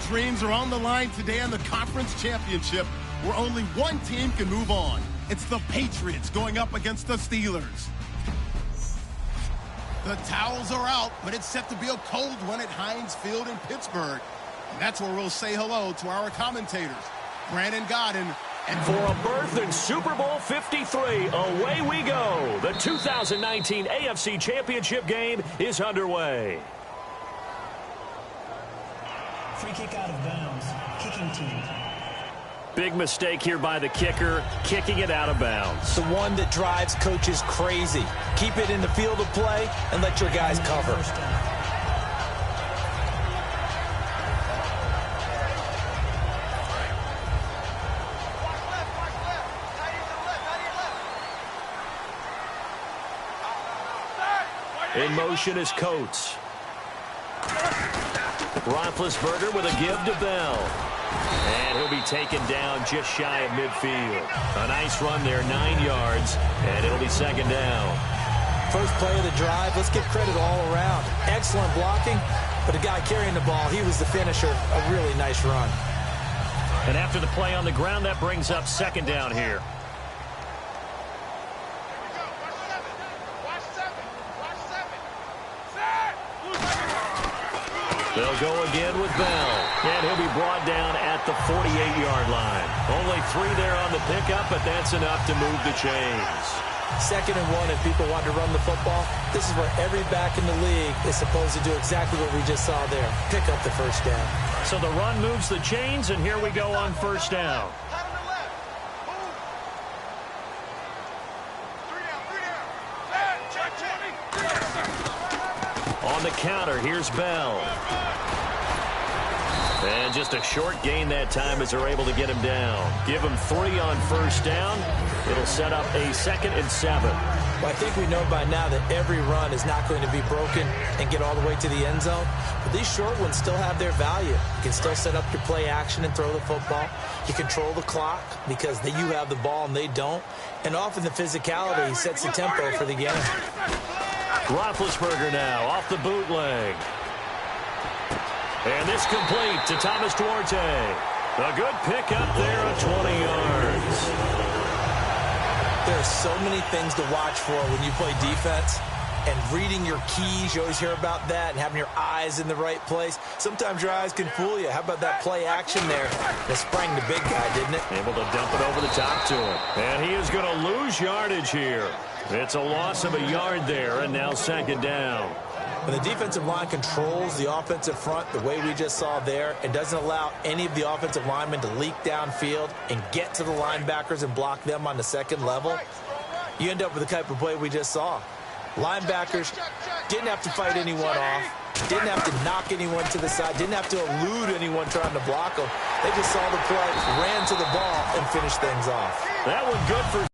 dreams are on the line today in the conference championship, where only one team can move on. It's the Patriots going up against the Steelers. The towels are out, but it's set to be a cold one at Heinz Field in Pittsburgh. And that's where we'll say hello to our commentators, Brandon Godden. And for a berth in Super Bowl 53, away we go. The 2019 AFC Championship game is underway. Free kick out of bounds. Kicking team. Big mistake here by the kicker, kicking it out of bounds. The one that drives coaches crazy. Keep it in the field of play and let your guys cover. In motion is Coates. Roethlisberger with a give to Bell. And he'll be taken down just shy of midfield. A nice run there, 9 yards, and it'll be second down. First play of the drive, let's give credit all around. Excellent blocking, but the guy carrying the ball, he was the finisher. A really nice run. And after the play on the ground, that brings up second down here. They'll go again with Bell, and he'll be brought down at the 48-yard line. Only 3 there on the pickup, but that's enough to move the chains. 2nd and 1 if people want to run the football. This is where every back in the league is supposed to do exactly what we just saw there. Pick up the first down. So the run moves the chains, and here we go on first down. On the counter, here's Bell. And just a short gain that time as they're able to get him down. Give him 3 on first down. It'll set up a 2nd and 7. Well, I think we know by now that every run is not going to be broken and get all the way to the end zone. But these short ones still have their value. You can still set up your play action and throw the football. You control the clock because you have the ball and they don't. And often the physicality sets the tempo for the game. Roethlisberger now off the bootleg. And this complete to Thomas Duarte. A good pickup there of 20 yards. There are so many things to watch for when you play defense. And reading your keys, you always hear about that, and having your eyes in the right place. Sometimes your eyes can fool you. How about that play action there? It sprang the big guy, didn't it? Able to dump it over the top to him. And he is going to lose yardage here. It's a loss of a yard there, and now second down. When the defensive line controls the offensive front the way we just saw there, it doesn't allow any of the offensive linemen to leak downfield and get to the linebackers and block them on the second level, you end up with the type of play we just saw. Linebackers didn't have to fight anyone off, didn't have to knock anyone to the side, didn't have to elude anyone trying to block them. They just saw the play, ran to the ball, and finished things off. That one good for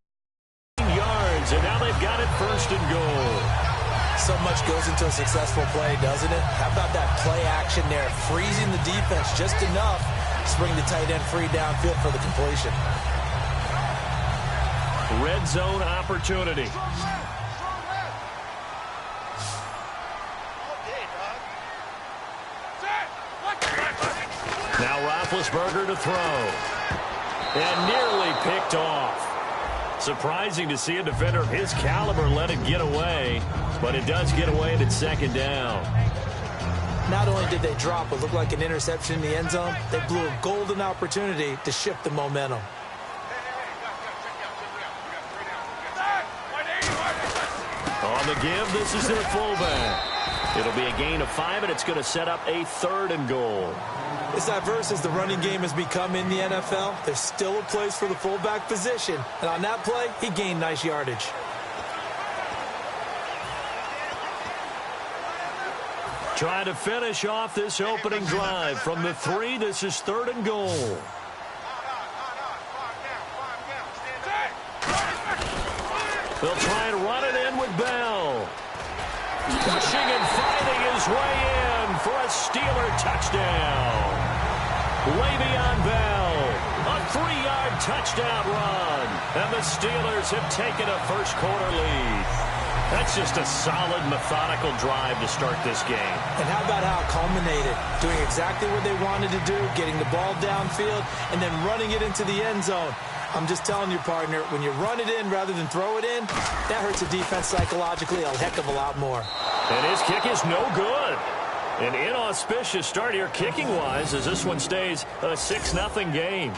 yards, and now they've got it 1st and goal. So much goes into a successful play, doesn't it? How about that play action there, freezing the defense just enough to bring the tight end free downfield for the completion. Red zone opportunity. Now Roethlisberger to throw. And nearly picked off. Surprising to see a defender of his caliber let it get away, but it does get away and it's second down. Not only did they drop what looked like an interception in the end zone, they blew a golden opportunity to shift the momentum. On the give, this is their fullback. It'll be a gain of 5, and it's going to set up a 3rd and goal. As diverse as the running game has become in the NFL, there's still a place for the fullback position. And on that play, he gained nice yardage. Trying to finish off this opening drive. From the 3, this is 3rd and goal. They'll try and run it in with Bell. Pushing and finding his way in for a Steeler touchdown. Le'Veon Bell, a 3-yard touchdown run. And the Steelers have taken a first quarter lead. That's just a solid, methodical drive to start this game. And how about how it culminated? Doing exactly what they wanted to do, getting the ball downfield, and then running it into the end zone. I'm just telling you, partner, when you run it in rather than throw it in, that hurts a defense psychologically a heck of a lot more. And his kick is no good. An inauspicious start here kicking-wise as this one stays a 6-0 game.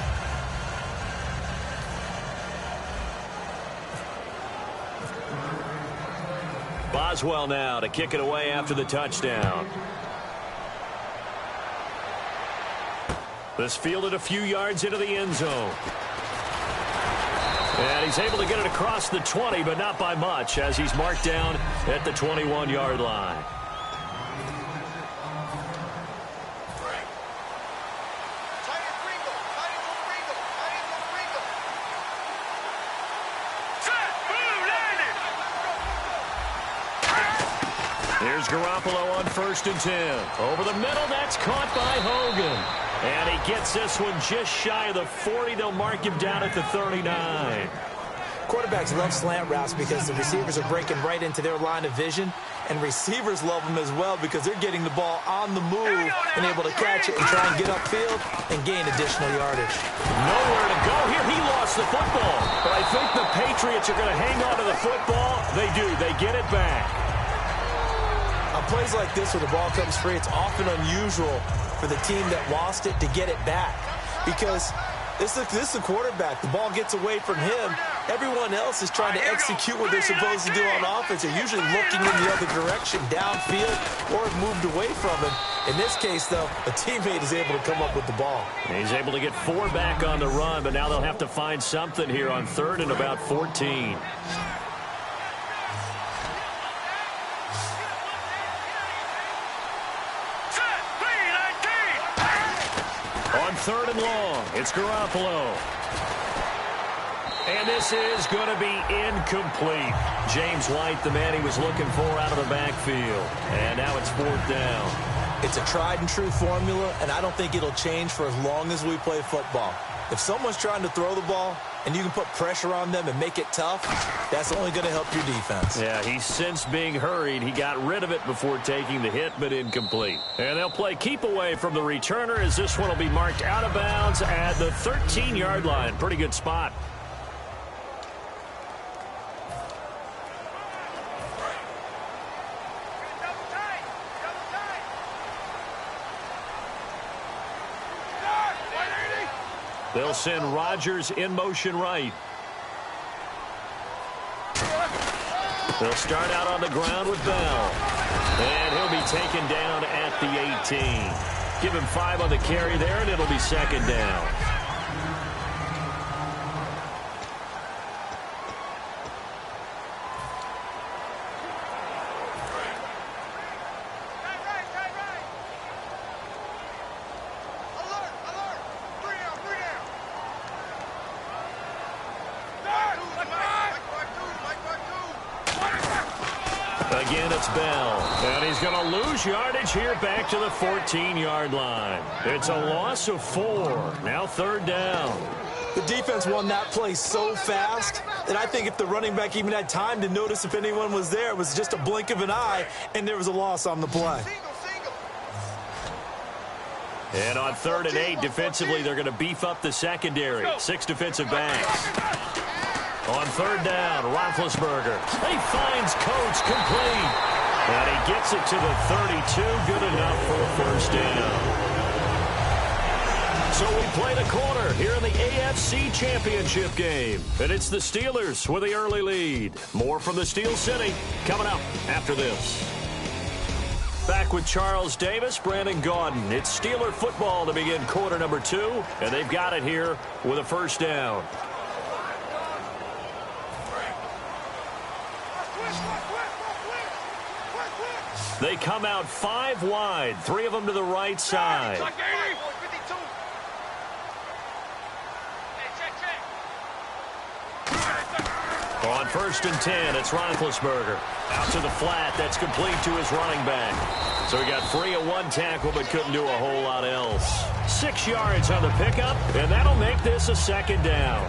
Boswell now to kick it away after the touchdown. This fielded a few yards into the end zone. And he's able to get it across the 20, but not by much, as he's marked down at the 21-yard line. Here's Garoppolo on 1st and 10. Over the middle, that's caught by Hogan. And he gets this one just shy of the 40. They'll mark him down at the 39. Quarterbacks love slant routes because the receivers are breaking right into their line of vision, and receivers love them as well because they're getting the ball on the move and able to catch it and try and get upfield and gain additional yardage. Nowhere to go here. He lost the football. But I think the Patriots are going to hang on to the football. They do. They get it back. On plays like this where the ball comes free, it's often unusual for the team that lost it to get it back because this is the quarterback. The ball gets away from him. Everyone else is trying to execute what they're supposed to do on offense. They're usually looking in the other direction, downfield, or have moved away from him. In this case, though, a teammate is able to come up with the ball. He's able to get 4 back on the run, but now they'll have to find something here on 3rd and about 14. On 3rd and long, it's Garoppolo. And this is going to be incomplete. James White, the man he was looking for out of the backfield. And now it's 4th down. It's a tried-and-true formula, and I don't think it'll change for as long as we play football. If someone's trying to throw the ball and you can put pressure on them and make it tough, that's only going to help your defense. Yeah, he's since being hurried. He got rid of it before taking the hit, but incomplete. And they'll play keep away from the returner as this one will be marked out of bounds at the 13-yard line. Pretty good spot. They'll send Rodgers in motion right. They'll start out on the ground with Bell. And he'll be taken down at the 18. Give him 5 on the carry there, and it'll be 2nd down. Again, it's Bell. And he's going to lose yardage here back to the 14-yard line. It's a loss of 4. Now 3rd down. The defense won that play so fast that I think if the running back even had time to notice if anyone was there, it was just a blink of an eye, and there was a loss on the play. And on 3rd and 8, defensively, they're going to beef up the secondary. 6 defensive backs. On 3rd down, Roethlisberger. He finds Coates complete. And he gets it to the 32. Good enough for a 1st down. So we play the corner here in the AFC Championship game. And it's the Steelers with the early lead. More from the Steel City coming up after this. Back with Charles Davis, Brandon Gaudin. It's Steeler football to begin quarter number 2. And they've got it here with a 1st down. They come out 5 wide, 3 of them to the right side. On 1st and 10, it's Roethlisberger. Out to the flat, that's complete to his running back. So he got free of 1 tackle, but couldn't do a whole lot else. 6 yards on the pickup, and that'll make this a 2nd down.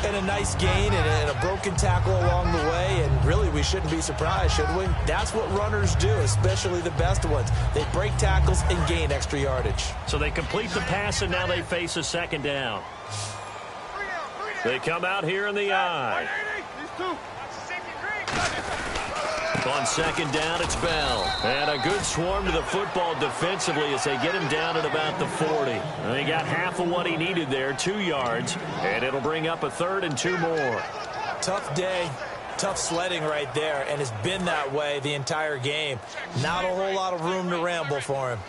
And a nice gain and a broken tackle along the way, and really we shouldn't be surprised, should we? That's what runners do, especially the best ones. They break tackles and gain extra yardage. So they complete the pass, and now they face a second down. They come out here in the eye. On second down, it's Bell. And a good swarm to the football defensively as they get him down at about the 40. And they got half of what he needed there, 2 yards. And it'll bring up a 3rd and 2 more. Tough day, tough sledding right there, and it's been that way the entire game. Not a whole lot of room to ramble for him.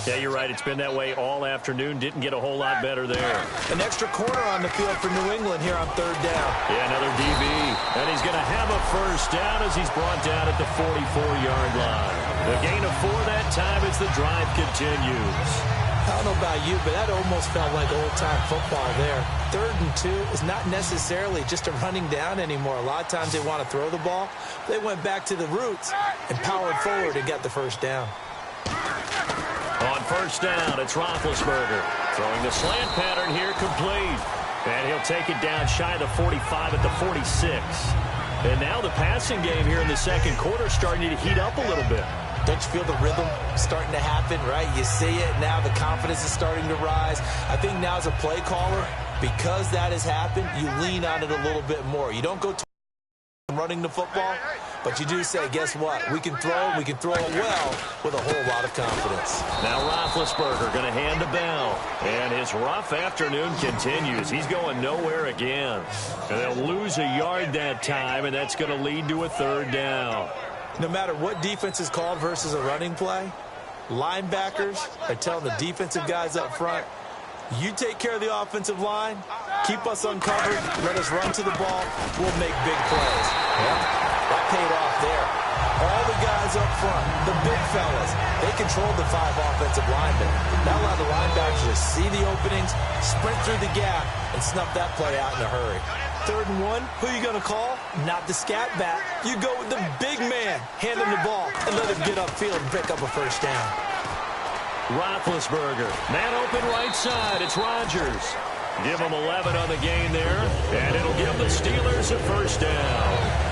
Yeah, you're right. It's been that way all afternoon. Didn't get a whole lot better there. An extra corner on the field for New England here on 3rd down. Yeah, another DB. And he's going to have a first down as he's brought down at the 44-yard line. The gain of 4 that time as the drive continues. I don't know about you, but that almost felt like old-time football there. 3rd and 2 is not necessarily just a running down anymore. A lot of times they want to throw the ball. They went back to the roots and powered forward and got the first down. On first down, it's Roethlisberger. Throwing the slant pattern here, complete. And he'll take it down shy of the 45 at the 46. And now the passing game here in the second quarter starting to heat up a little bit. Don't you feel the rhythm starting to happen, right? You see it now, the confidence is starting to rise. I think now as a play caller, because that has happened, you lean on it a little bit more. You don't go running the football, but you do say, guess what? We can throw it well with a whole lot of confidence. Now Roethlisberger going to hand to Bell. And his rough afternoon continues. He's going nowhere again. And they'll lose a yard that time, and that's going to lead to a 3rd down. No matter what defense is called versus a running play, linebackers are telling the defensive guys up front, you take care of the offensive line, keep us uncovered, let us run to the ball, we'll make big plays. Well, that paid off there. All the guys up front, the big fellas, they controlled the 5 offensive linemen. That allowed the linebackers to see the openings, sprint through the gap, and snuff that play out in a hurry. 3rd and 1, who are you going to call? Not the scat back. You go with the big man, hand him the ball, and let him get upfield and pick up a first down. Roethlisberger, man open right side, it's Rodgers. Give him 11 on the gain there, and it'll give the Steelers a first down.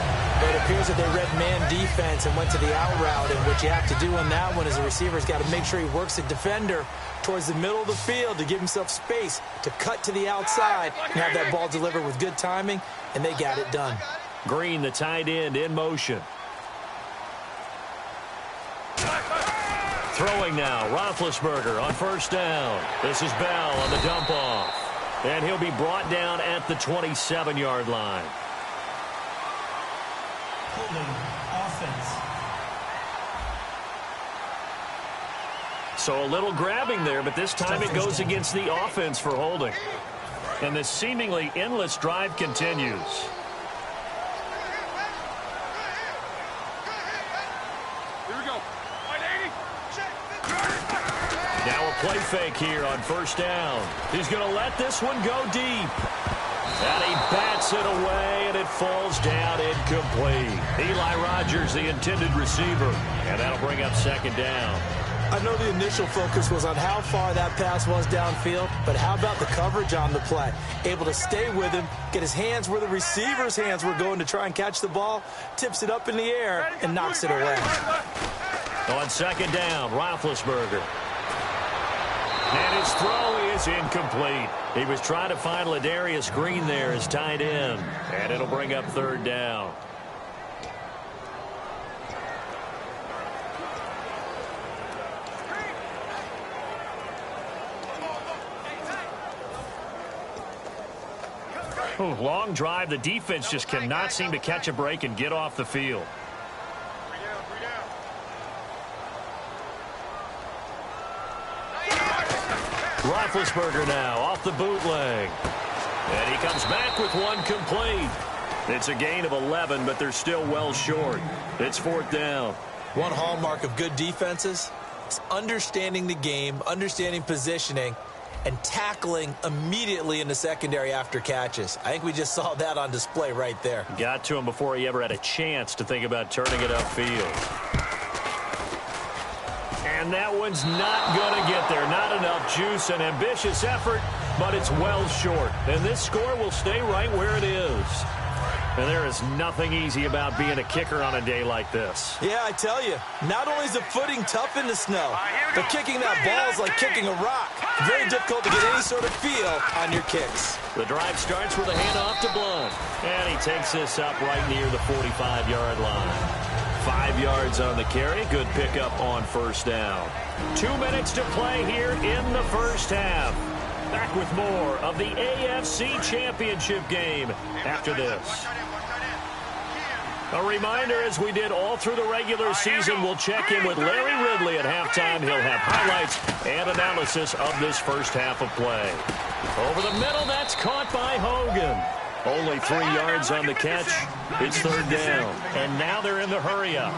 It appears that they read man defense and went to the out route, and what you have to do on that one is the receiver's got to make sure he works the defender towards the middle of the field to give himself space to cut to the outside and have that ball delivered with good timing, and they got it done. Green, the tight end, in motion. Throwing now, Roethlisberger on first down. This is Bell on the dump off. And he'll be brought down at the 27-yard line. Holding offense. So a little grabbing there, but this time it goes against the offense for holding. And this seemingly endless drive continues. Here we go. Now a play fake here on first down. He's going to let this one go deep. And he bats it away, and it falls down incomplete. Eli Rogers, the intended receiver. And that'll bring up second down. I know the initial focus was on how far that pass was downfield, but how about the coverage on the play? Able to stay with him, get his hands where the receiver's hands were going to try and catch the ball, tips it up in the air, and knocks it away. On second down, Roethlisberger. And his throw is incomplete. He was trying to find Ladarius Green there as tight end. And it'll bring up third down. Ooh, long drive. The defense just cannot seem to catch a break and get off the field. Roethlisberger now off the bootleg. And he comes back with one complete. It's a gain of 11, but they're still well short. It's fourth down. One hallmark of good defenses is understanding the game, understanding positioning, and tackling immediately in the secondary after catches. I think we just saw that on display right there. Got to him before he ever had a chance to think about turning it upfield. And And that one's not going to get there. Not enough juice. An ambitious effort, but it's well short. And this score will stay right where it is. And there is nothing easy about being a kicker on a day like this. Yeah, I tell you, not only is the footing tough in the snow, but kicking that ball is like kicking a rock. Very difficult to get any sort of feel on your kicks. The drive starts with a handoff to Blunt. And he takes this up right near the 45-yard line. 5 yards on the carry. Good pickup on first down. 2 minutes to play here in the first half. Back with more of the AFC Championship game after this. A reminder, as we did all through the regular season, we'll check in with Larry Ridley at halftime. He'll have highlights and analysis of this first half of play. Over the middle, that's caught by Hogan. Only 3 yards on the catch. It's third down. And now they're in the hurry-up.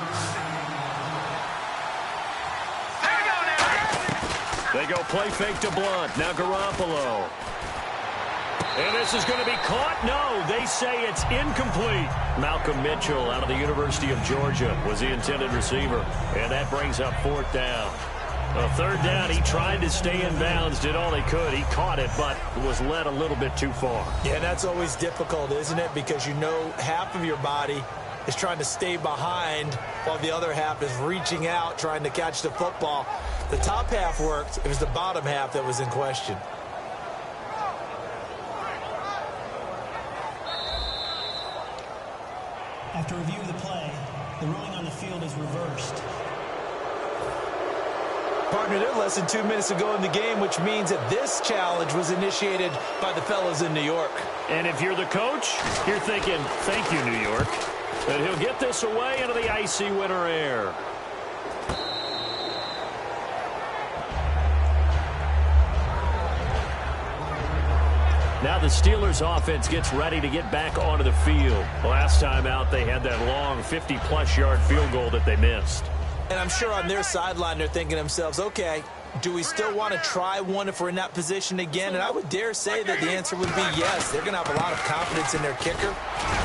They go play fake to Blunt. Now Garoppolo. And this is going to be caught. No, they say it's incomplete. Malcolm Mitchell out of the University of Georgia was the intended receiver. And that brings up fourth down. Well, third down, he tried to stay in bounds, did all he could. He caught it, but was led a little bit too far. Yeah, that's always difficult, isn't it? Because you know half of your body is trying to stay behind while the other half is reaching out, trying to catch the football. The top half worked. It was the bottom half that was in question. After review of the play, the ruling on the field is reversed. Partner, they're less than 2 minutes to go in the game, which means that this challenge was initiated by the fellows in New York. And if you're the coach, you're thinking, thank you, New York. And he'll get this away into the icy winter air. Now the Steelers offense gets ready to get back onto the field. Last time out, they had that long 50-plus yard field goal that they missed. And I'm sure on their sideline, they're thinking to themselves, okay, do we still want to try one if we're in that position again? And I would dare say that the answer would be yes. They're going to have a lot of confidence in their kicker.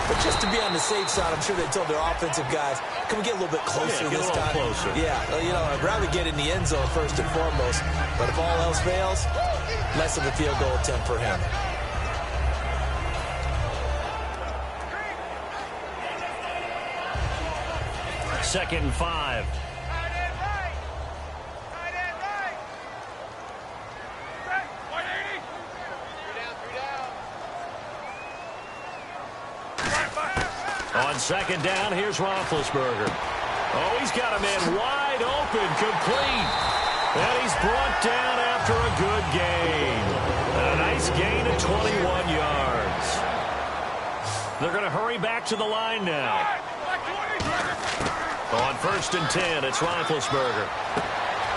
But just to be on the safe side, I'm sure they told their offensive guys, can we get a little bit closer this time? Closer. Yeah, you know, I'd rather get in the end zone first and foremost. But if all else fails, less of a field goal attempt for him. Second and 5. On second down, here's Roethlisberger. Oh, he's got a man wide open, complete. And he's brought down after a good gain. And a nice gain of 21 yards. They're going to hurry back to the line now. On first and 10, it's Roethlisberger.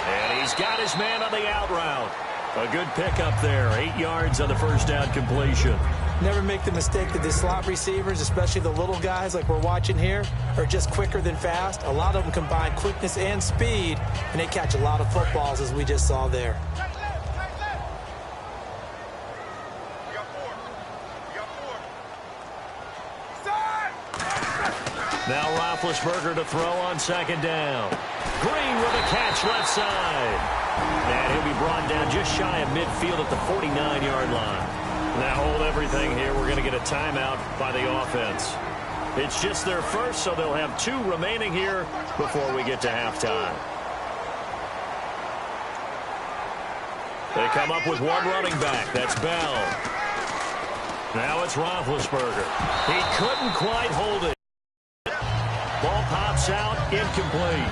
And he's got his man on the out route. A good pickup there. 8 yards on the first down completion. Never make the mistake that the slot receivers, especially the little guys like we're watching here, are just quicker than fast. A lot of them combine quickness and speed, and they catch a lot of footballs, as we just saw there. Now Roethlisberger to throw on second down. Green with a catch left side. And he'll be brought down just shy of midfield at the 49-yard line. Now hold everything here. We're going to get a timeout by the offense. It's just their first, so they'll have 2 remaining here before we get to halftime. They come up with one running back. That's Bell. Now it's Roethlisberger. He couldn't quite hold it. Ball pops out, incomplete.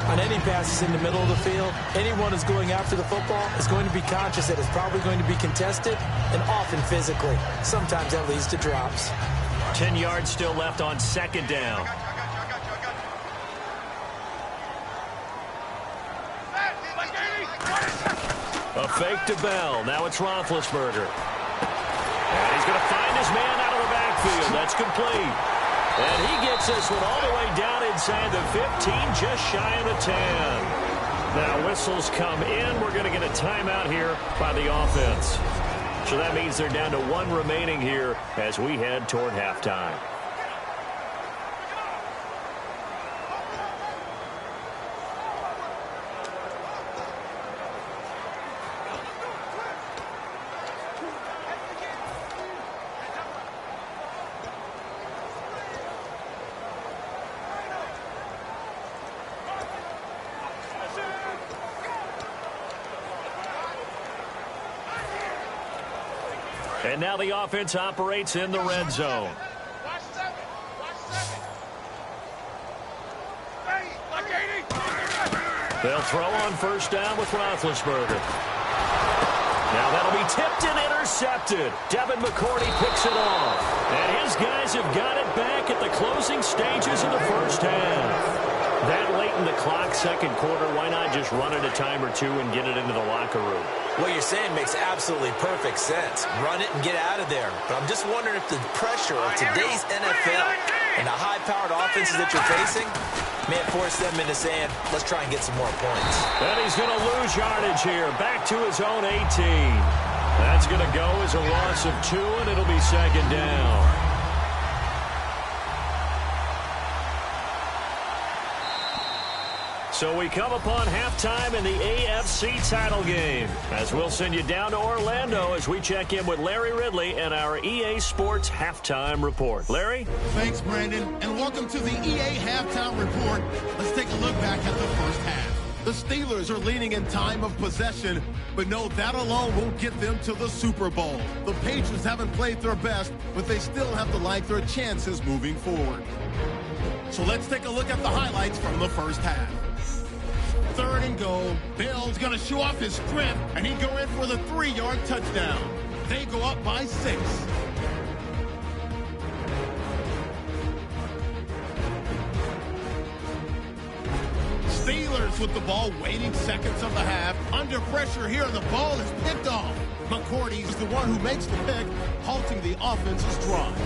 On any passes in the middle of the field, anyone who's going after the football is going to be conscious that it's probably going to be contested, and often physically. Sometimes that leads to drops. 10 yards still left on second down. A fake to Bell. Now it's Roethlisberger. And he's going to find his man out of the backfield. That's complete. And he gets this one all the way down inside the 15, just shy of the 10. Now whistles come in. We're going to get a timeout here by the offense. So that means they're down to 1 remaining here as we head toward halftime. And now the offense operates in the red zone. They'll throw on first down with Roethlisberger. Now that'll be tipped and intercepted. Devin McCourty picks it off. And his guys have got it back at the closing stages of the first half. That late in the clock, second quarter, why not just run it a time or two and get it into the locker room? What you're saying makes absolutely perfect sense. Run it and get out of there. But I'm just wondering if the pressure of today's NFL and the high-powered offenses that you're facing may have forced them into saying, let's try and get some more points. And he's going to lose yardage here, back to his own 18. That's going to go as a loss of 2, and it'll be second down. So we come upon halftime in the AFC title game, as we'll send you down to Orlando as we check in with Larry Ridley and our EA Sports Halftime Report. Larry? Thanks, Brandon, and welcome to the EA Halftime Report. Let's take a look back at the first half. The Steelers are leading in time of possession, but no, that alone won't get them to the Super Bowl. The Patriots haven't played their best, but they still have to like their chances moving forward. So let's take a look at the highlights from the first half. 3rd and goal. Bell's going to show off his strength, and he'd go in for the 3-yard touchdown. They go up by 6. Steelers with the ball, waiting seconds of the half. Under pressure here, the ball is picked off. McCourty is the one who makes the pick, halting the offense's drive.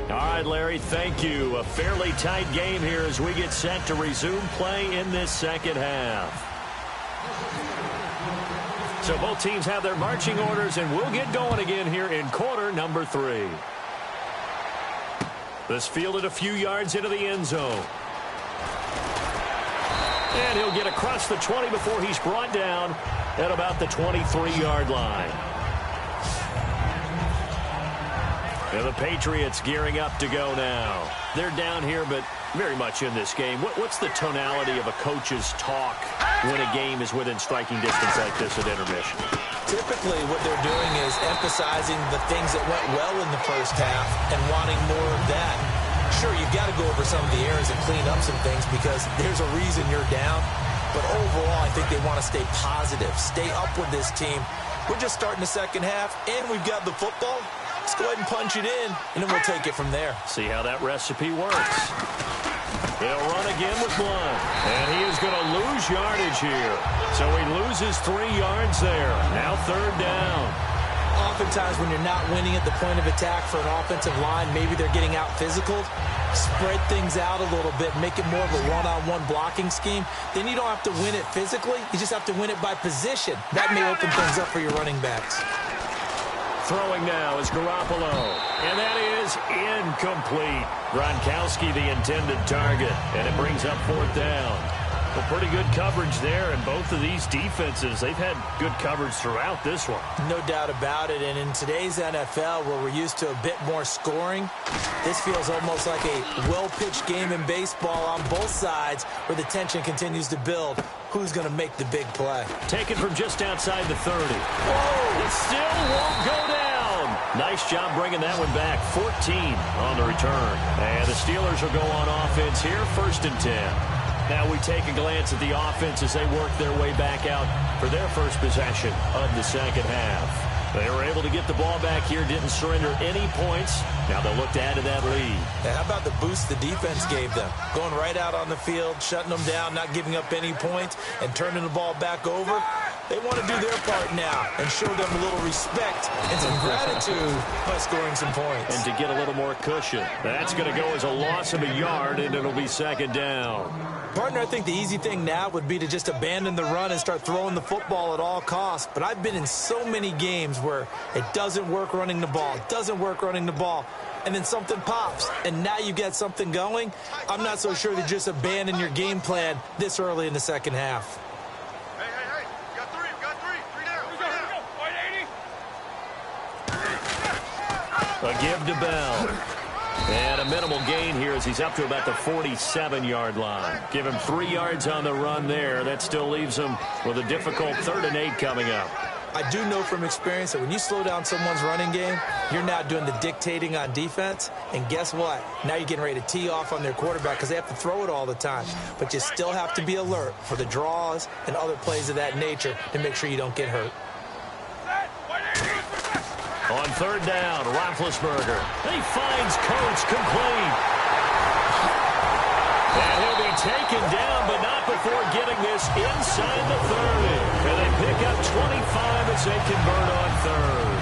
All right, Larry, thank you. A fairly tight game here as we get set to resume play in this second half. So both teams have their marching orders, and we'll get going again here in quarter number 3. This fielded a few yards into the end zone. And he'll get across the 20 before he's brought down at about the 23-yard line. And the Patriots gearing up to go now. They're down here, but very much in this game. What's the tonality of a coach's talk when a game is within striking distance like this at intermission? Typically, what they're doing is emphasizing the things that went well in the first half and wanting more of that. Sure, you've got to go over some of the errors and clean up some things because there's a reason you're down. But overall, I think they want to stay positive, stay up with this team. We're just starting the second half, and we've got the football. Let's go ahead and punch it in, and then we'll take it from there. See how that recipe works. They'll run again with Blunt. And he is going to lose yardage here. So he loses 3 yards there. Now 3rd down. Oftentimes when you're not winning at the point of attack for an offensive line, maybe they're getting out physical. Spread things out a little bit, make it more of a one-on-one blocking scheme. Then you don't have to win it physically. You just have to win it by position. That may open things up for your running backs. Throwing now is Garoppolo. And that is incomplete. Gronkowski the intended target. And it brings up 4th down. Well, pretty good coverage there. And both of these defenses, they've had good coverage throughout this one. No doubt about it. And in today's NFL, where we're used to a bit more scoring, this feels almost like a well-pitched game in baseball on both sides where the tension continues to build. Who's going to make the big play? Taken from just outside the 30. Whoa! It still won't go down. Nice job bringing that one back. 14 on the return. And the Steelers will go on offense here, 1st and 10. Now we take a glance at the offense as they work their way back out for their first possession of the second half. They were able to get the ball back here, didn't surrender any points. Now they'll look to add to that lead. Now, how about the boost the defense gave them? Going right out on the field, shutting them down, not giving up any points, and turning the ball back over. They want to do their part now and show them a little respect and some gratitude by scoring some points. And to get a little more cushion. That's going to go as a loss of a yard, and it'll be 2nd down. Partner, I think the easy thing now would be to just abandon the run and start throwing the football at all costs. But I've been in so many games where it doesn't work running the ball. It doesn't work running the ball. And then something pops, and now you get something going. I'm not so sure to just abandon your game plan this early in the second half. Hey, you got 3, three down. White 80. A give to Bell. And a minimal gain here as he's up to about the 47-yard line. Give him 3 yards on the run there. That still leaves him with a difficult 3rd and 8 coming up. I do know from experience that when you slow down someone's running game, you're now doing the dictating on defense. And guess what? Now you're getting ready to tee off on their quarterback because they have to throw it all the time. But you still have to be alert for the draws and other plays of that nature to make sure you don't get hurt. On third down, Roethlisberger. He finds Coates complete. And he'll be taken down, but not before getting this inside the 30. And they pick up 25 as they convert on third.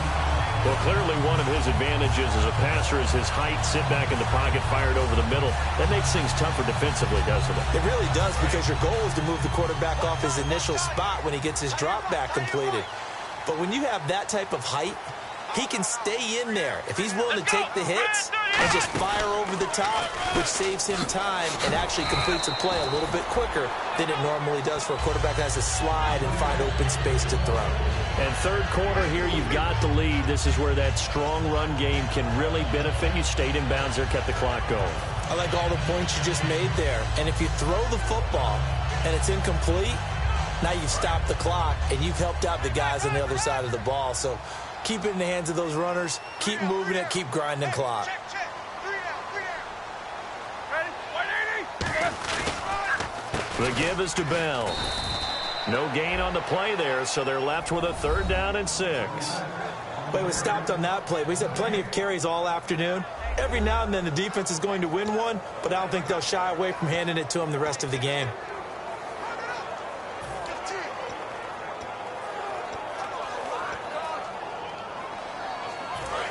Well, clearly one of his advantages as a passer is his height, sit back in the pocket, fired over the middle. That makes things tougher defensively, doesn't it? It really does, because your goal is to move the quarterback off his initial spot when he gets his drop back completed. But when you have that type of height, he can stay in there if he's willing to take the hits and just fire over the top, which saves him time and actually completes a play a little bit quicker than it normally does for a quarterback that has to slide and find open space to throw. And third quarter here, you've got the lead. This is where that strong run game can really benefit you. Stayed in bounds there, kept the clock going. I like all the points you just made there. And if you throw the football and it's incomplete, now you've stopped the clock and you've helped out the guys on the other side of the ball. So keep it in the hands of those runners. Keep moving it. Keep grinding clock. The give is to Bell. No gain on the play there, so they're left with a third down and 6. Well, he was stopped on that play, but he's had plenty of carries all afternoon. Every now and then the defense is going to win one, but I don't think they'll shy away from handing it to him the rest of the game.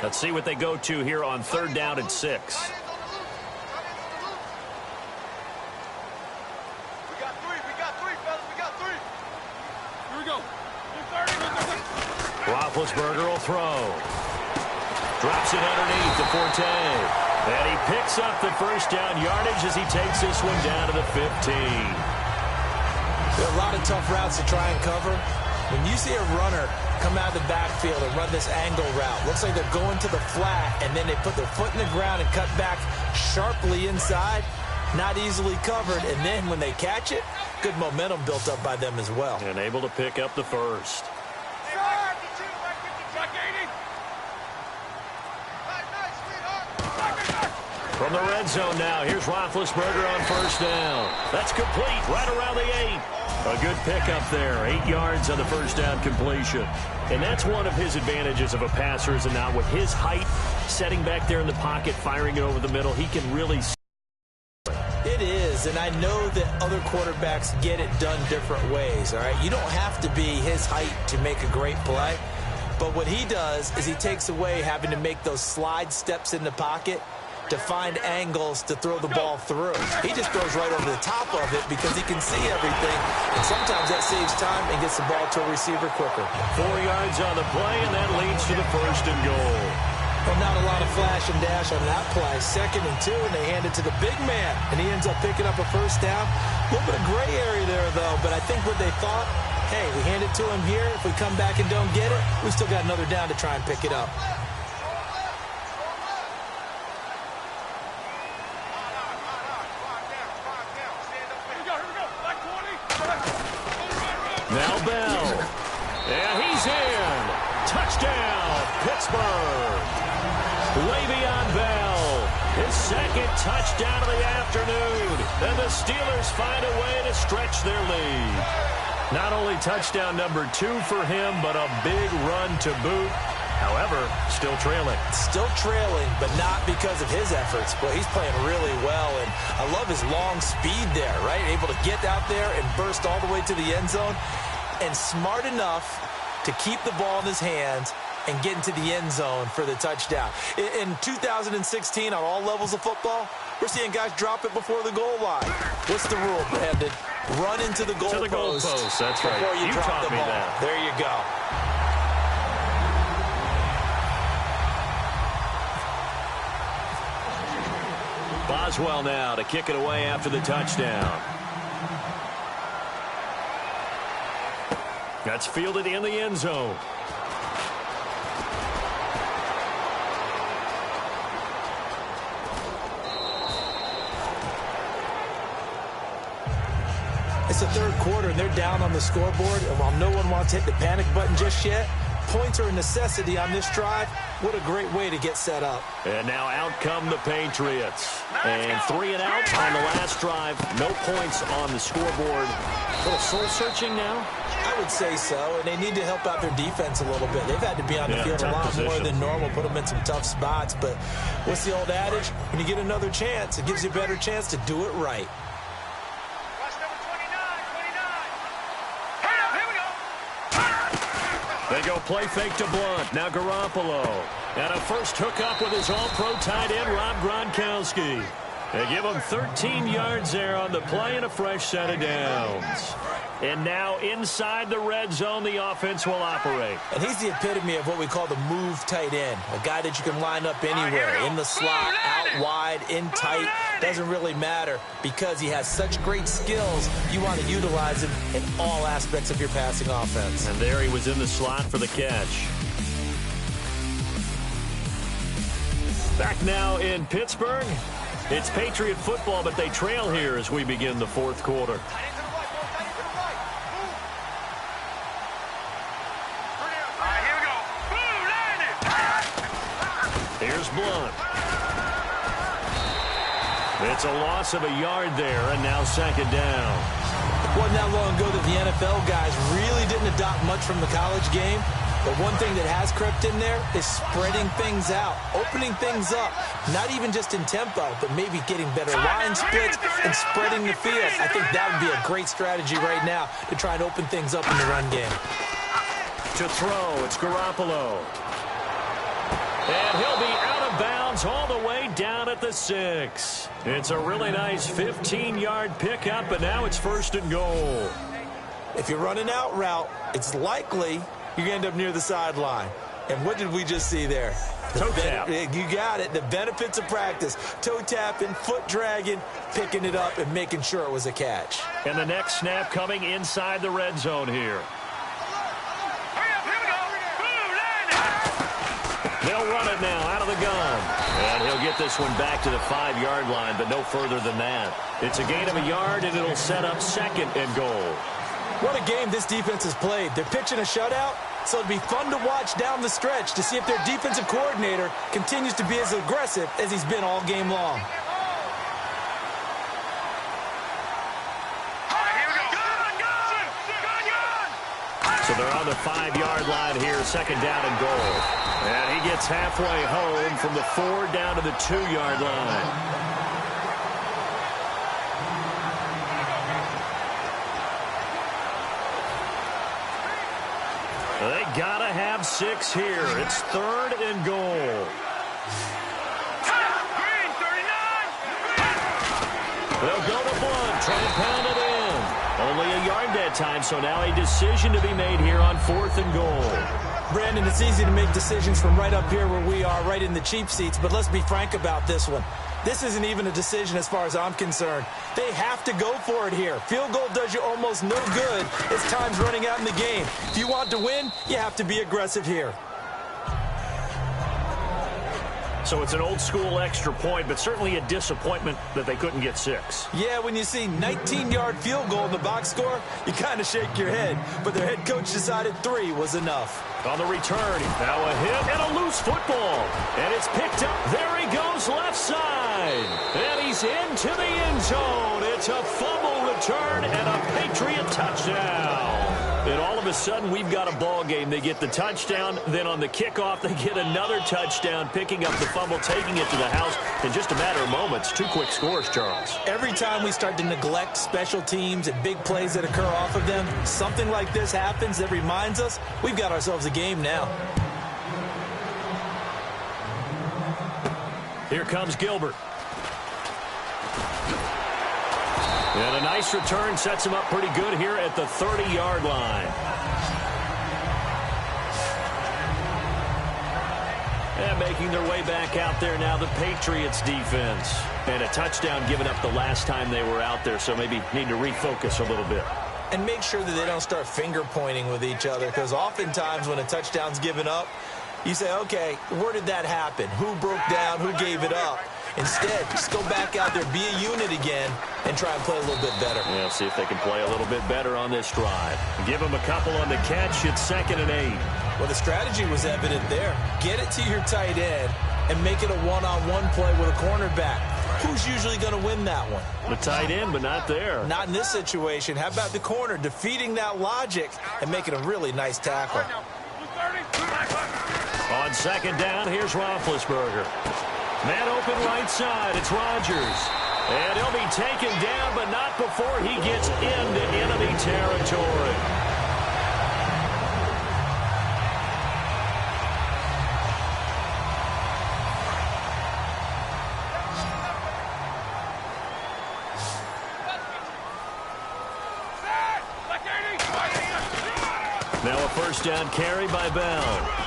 Let's see what they go to here on third down and 6. Roethlisberger will throw. Drops it underneath to Forte. And he picks up the first down yardage as he takes this one down to the 15. There are a lot of tough routes to try and cover. When you see a runner come out of the backfield and run this angle route, looks like they're going to the flat, and then they put their foot in the ground and cut back sharply inside. Not easily covered, and then when they catch it, good momentum built up by them as well. And able to pick up the first. From the red zone now, here's Roethlisberger on first down. That's complete right around the 8. A good pickup there, 8 yards on the first down completion. And that's one of his advantages of a passer, is now with his height, setting back there in the pocket, firing it over the middle, he can really... It is, and I know that other quarterbacks get it done different ways, all right? You don't have to be his height to make a great play, but what he does is he takes away having to make those slide steps in the pocket to find angles to throw the ball through. He just throws right over the top of it because he can see everything, and sometimes that saves time and gets the ball to a receiver quicker. 4 yards on the play, and that leads to the first and goal. Well, not a lot of flash and dash on that play. 2nd and 2, and they hand it to the big man, and he ends up picking up a first down. A little bit of gray area there, though, but I think what they thought, hey, we hand it to him here. If we come back and don't get it, we still got another down to try and pick it up. Now Bell. And he's in. Touchdown, Pittsburgh. Le'Veon Bell, his second touchdown of the afternoon. And the Steelers find a way to stretch their lead. Not only touchdown number 2 for him, but a big run to boot. However, still trailing. Still trailing, but not because of his efforts. But he's playing really well, and I love his long speed there, right? Able to get out there and burst all the way to the end zone, and smart enough to keep the ball in his hands and get into the end zone for the touchdown. In 2016, on all levels of football, we're seeing guys drop it before the goal line. What's the rule, Brandon? Run into the goal post. That's right. Before you drop the ball. That. There you go. Boswell now to kick it away after the touchdown. That's fielded in the end zone. I the third quarter and they're down on the scoreboard, and while no one wants to hit the panic button just yet, points are a necessity on this drive. What a great way to get set up. And now out come the Patriots. And 3 and out on the last drive. No points on the scoreboard. A little soul-searching now? I would say so, and they need to help out their defense a little bit. They've had to be on the field a lot more than normal, put them in some tough spots. But what's the old adage? When you get another chance, it gives you a better chance to do it right. They go play fake to Blunt. Now Garoppolo. And a first hookup with his all-pro tight end, Rob Gronkowski. They give him 13 yards there on the play and a fresh set of downs. And now inside the red zone, the offense will operate. And he's the epitome of what we call the move tight end. A guy that you can line up anywhere, in the slot, out wide, in tight. Doesn't really matter because he has such great skills. You want to utilize him in all aspects of your passing offense. And there he was in the slot for the catch. Back now in Pittsburgh. It's Patriot football, but they trail here as we begin the fourth quarter. Here's Blunt. It's a loss of a yard there, and now second down. It wasn't that long ago that the NFL guys really didn't adopt much from the college game. But one thing that has crept in there is spreading things out, opening things up, not even just in tempo, but maybe getting better line splits and spreading the field. I think that would be a great strategy right now to try and open things up in the run game. To throw, it's Garoppolo. And he'll be out of bounds all the way down at the 6. It's a really nice 15-yard pickup, but now it's first and goal. If you're running out route, it's likely you're going to end up near the sideline. And what did we just see there? Toe tap. You got it. The benefits of practice. Toe tapping, foot dragging, picking it up, and making sure it was a catch. And the next snap coming inside the red zone here. They'll run it now out of the gun. And he'll get this one back to the 5-yard line, but no further than that. It's a gain of a yard, and it'll set up second and goal. What a game this defense has played. They're pitching a shutout, so it'll be fun to watch down the stretch to see if their defensive coordinator continues to be as aggressive as he's been all game long. So they're on the 5-yard line here, second down and goal. And he gets halfway home from the 4 down to the 2-yard line. They gotta have 6 here. It's third and goal. They'll go to Blunt, try to pound it in. Only a yard that time, so now a decision to be made here on 4th and goal. Brandon, it's easy to make decisions from right up here where we are, right in the cheap seats, but let's be frank about this one. This isn't even a decision as far as I'm concerned. They have to go for it here. Field goal does you almost no good as time's running out in the game. If you want to win, you have to be aggressive here. So it's an old-school extra point, but certainly a disappointment that they couldn't get 6. Yeah, when you see 19-yard field goal in the box score, you kind of shake your head. But their head coach decided 3 was enough. On the return, now a hit and a loose football. And it's picked up. There he goes left side. And he's into the end zone. It's a fumble return and a Patriot touchdown. And all of a sudden, we've got a ball game. They get the touchdown. Then on the kickoff, they get another touchdown, picking up the fumble, taking it to the house in just a matter of moments. 2 quick scores, Charles. Every time we start to neglect special teams and big plays that occur off of them, something like this happens that reminds us we've got ourselves a game now. Here comes Gilbert. And a nice return sets him up pretty good here at the 30-yard line. And making their way back out there now, the Patriots defense. And a touchdown given up the last time they were out there, so maybe need to refocus a little bit. And make sure that they don't start finger-pointing with each other, because oftentimes when a touchdown's given up, you say, okay, where did that happen? Who broke down? Who gave it up? Instead, just go back out there, be a unit again, and try and play a little bit better. Yeah, see if they can play a little bit better on this drive. Give them a couple on the catch. It's 2nd and 8. Well, the strategy was evident there. Get it to your tight end and make it a one-on-one play with a cornerback. Who's usually going to win that one? The tight end, but not there. Not in this situation. How about the corner defeating that logic and making a really nice tackle? On 2nd down, here's Roethlisberger. Man open right side. It's Rodgers. And he'll be taken down, but not before he gets into enemy territory. Now a 1st down carry by Bell.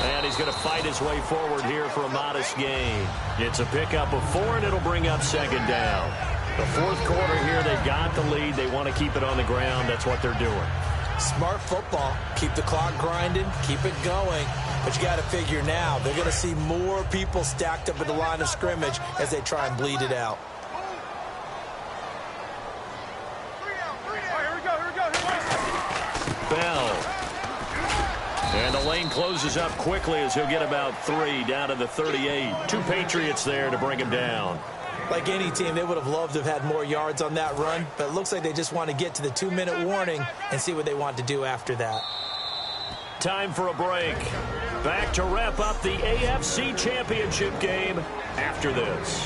And he's going to fight his way forward here for a modest gain. It's a pickup of 4, and it'll bring up 2nd down. The 4th quarter here, they've got the lead. They want to keep it on the ground. That's what they're doing. Smart football. Keep the clock grinding. Keep it going. But you got to figure now, they're going to see more people stacked up at the line of scrimmage as they try and bleed it out. Bell. And the lane closes up quickly as he'll get about 3 down to the 38. 2 Patriots there to bring him down. Like any team, they would have loved to have had more yards on that run, but it looks like they just want to get to the 2-minute warning and see what they want to do after that. Time for a break. Back to wrap up the AFC Championship game after this.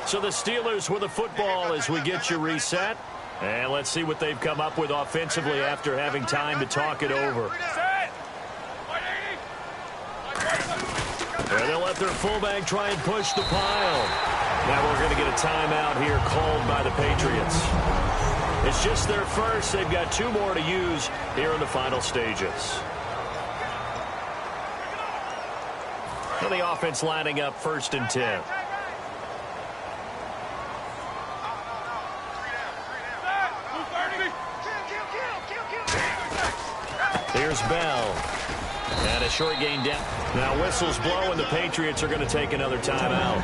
So the Steelers with the football as we get you reset. And let's see what they've come up with offensively after having time to talk it over. And they'll let their fullback try and push the pile. Now we're going to get a timeout here called by the Patriots. It's just their first. They've got 2 more to use here in the final stages. And the offense lining up 1st and 10. Here's Bell. And a short gain down. Now whistles blow, and the Patriots are going to take another timeout.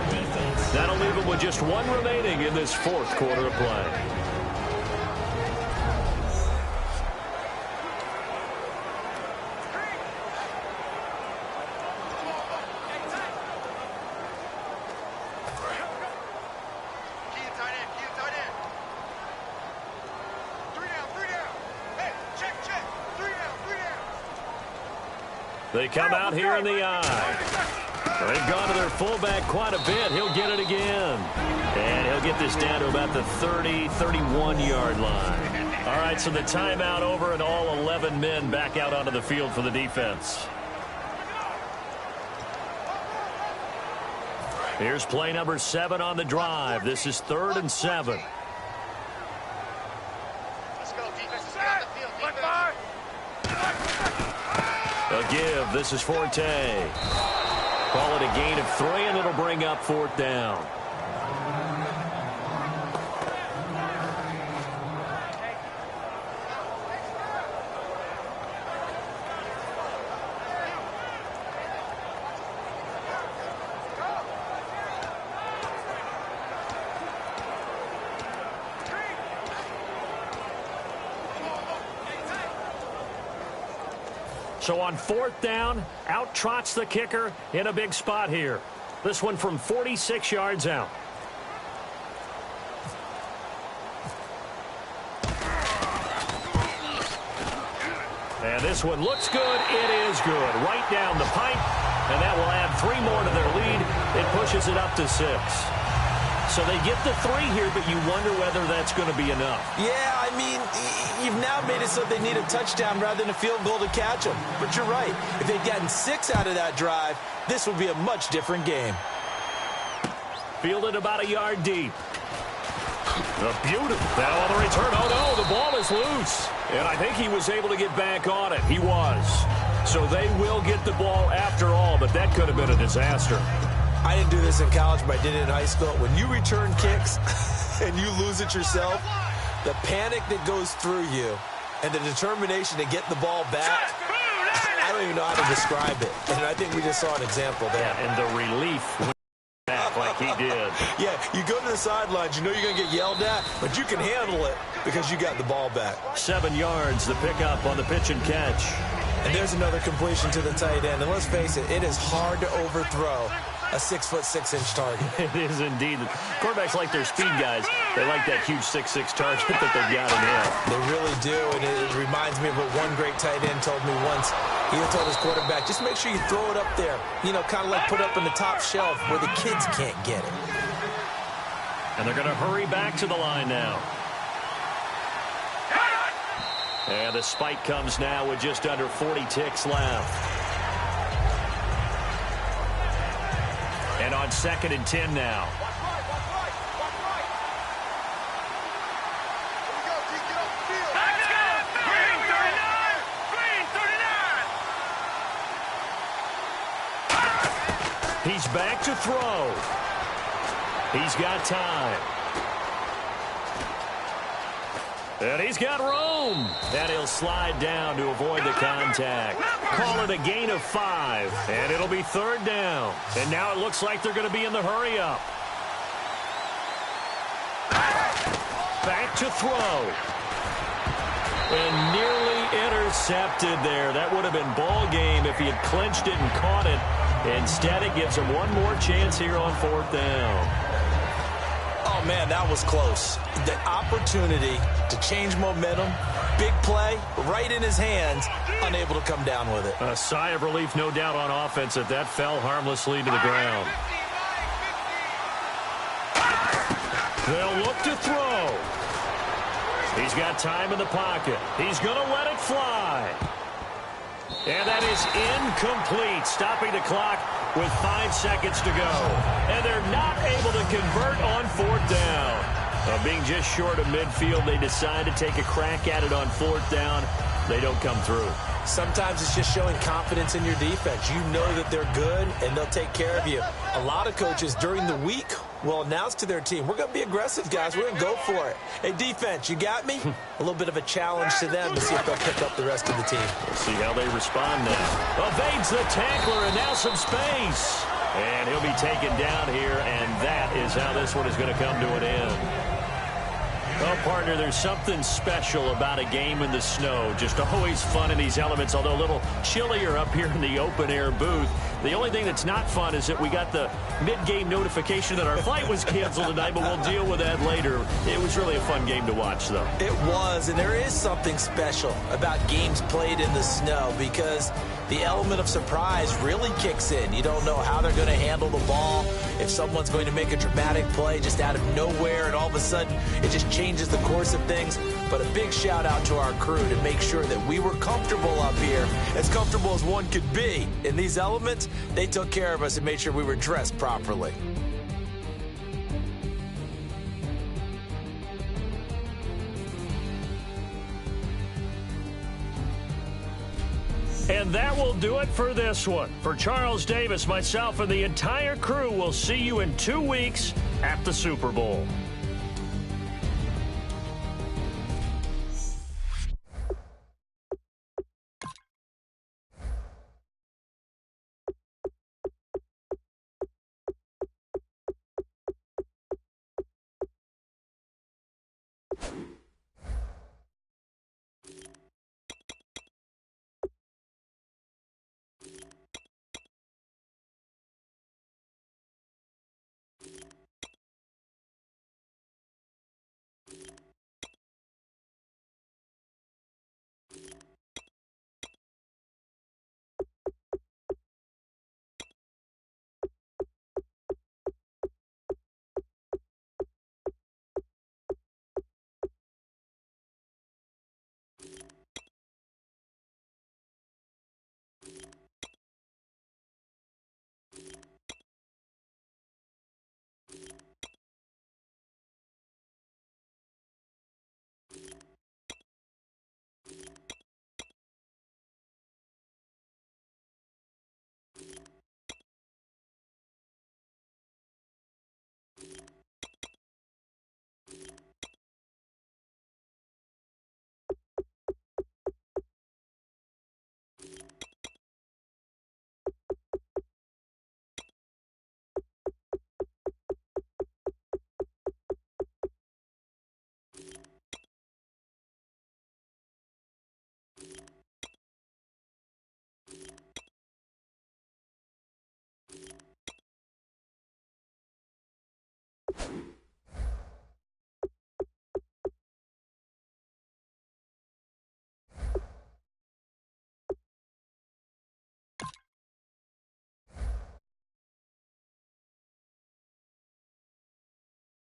That'll leave them with just 1 remaining in this 4th quarter of play. They come out here in the eye. They've gone to their fullback quite a bit. He'll get it again. And he'll get this down to about the 30, 31-yard line. All right, so the timeout over and all 11 men back out onto the field for the defense. Here's play number 7 on the drive. This is 3rd and 7. Let's go, defense. Let's get on the field. Defense. A give. This is Forte. Call it a gain of 3, and it'll bring up 4th down. So on 4th down, out trots the kicker in a big spot here. This one from 46 yards out. And this one looks good. It is good. Right down the pipe. And that will add 3 more to their lead. It pushes it up to 6. So they get the 3 here, but you wonder whether that's going to be enough. Yeah, I mean, you've now made it so they need a touchdown rather than a field goal to catch them. But you're right. If they'd gotten 6 out of that drive, this would be a much different game. Fielded about a yard deep. A beautiful. Now on the return. Oh, no, the ball is loose. And I think he was able to get back on it. He was. So they will get the ball after all, but that could have been a disaster. I didn't do this in college, but I did it in high school. When you return kicks and you lose it yourself, the panic that goes through you and the determination to get the ball back, I don't even know how to describe it. And I think we just saw an example there. Yeah, and the relief back like he did. Yeah, you go to the sidelines, you know you're going to get yelled at, but you can handle it because you got the ball back. 7 yards, the pickup on the pitch and catch. And there's another completion to the tight end. And let's face it, it is hard to overthrow a 6'6" target. It is indeed. Quarterbacks like their speed guys. They like that huge 6'6" target that they've got in him. They really do, and it reminds me of what one great tight end told me once. He told his quarterback, just make sure you throw it up there, you know, kind of like put up in the top shelf where the kids can't get it. And they're going to hurry back to the line now. And the spike comes now with just under 40 ticks left. And on 2nd and 10 now. He's back to throw. He's got time. And he's got room. And he'll slide down to avoid the contact. Call it a gain of 5. And it'll be 3rd down. And now it looks like they're going to be in the hurry-up. Back to throw. And nearly intercepted there. That would have been ball game if he had clinched it and caught it. Instead, it gives him one more chance here on 4th down. Oh, man, that was close. The opportunity to change momentum, big play, right in his hands, unable to come down with it. A sigh of relief, no doubt, on offense if that fell harmlessly to the ground. They'll look to throw. He's got time in the pocket. He's going to let it fly. And that is incomplete, stopping the clock with 5 seconds to go. And they're not able to convert on 4th down. Being just short of midfield, they decide to take a crack at it on 4th down. They don't come through. Sometimes it's just showing confidence in your defense. You know that they're good, and they'll take care of you. A lot of coaches during the week will announce to their team, we're going to be aggressive, guys. We're going to go for it. Hey, defense, you got me? A little bit of a challenge to them to see if they'll pick up the rest of the team. We'll see how they respond now. Evades the tackler, and now some space. And he'll be taken down here, and that is how this one is going to come to an end. Well, partner, there's something special about a game in the snow. Just always fun in these elements, although a little chillier up here in the open-air booth. The only thing that's not fun is that we got the mid-game notification that our flight was canceled tonight, but we'll deal with that later. It was really a fun game to watch, though. It was, and there is something special about games played in the snow because the element of surprise really kicks in. You don't know how they're going to handle the ball, if someone's going to make a dramatic play just out of nowhere, and all of a sudden it just changes the course of things. But a big shout out to our crew to make sure that we were comfortable up here, as comfortable as one could be. In these elements, they took care of us and made sure we were dressed properly. And that will do it for this one. For Charles Davis, myself, and the entire crew, we'll see you in 2 weeks at the Super Bowl.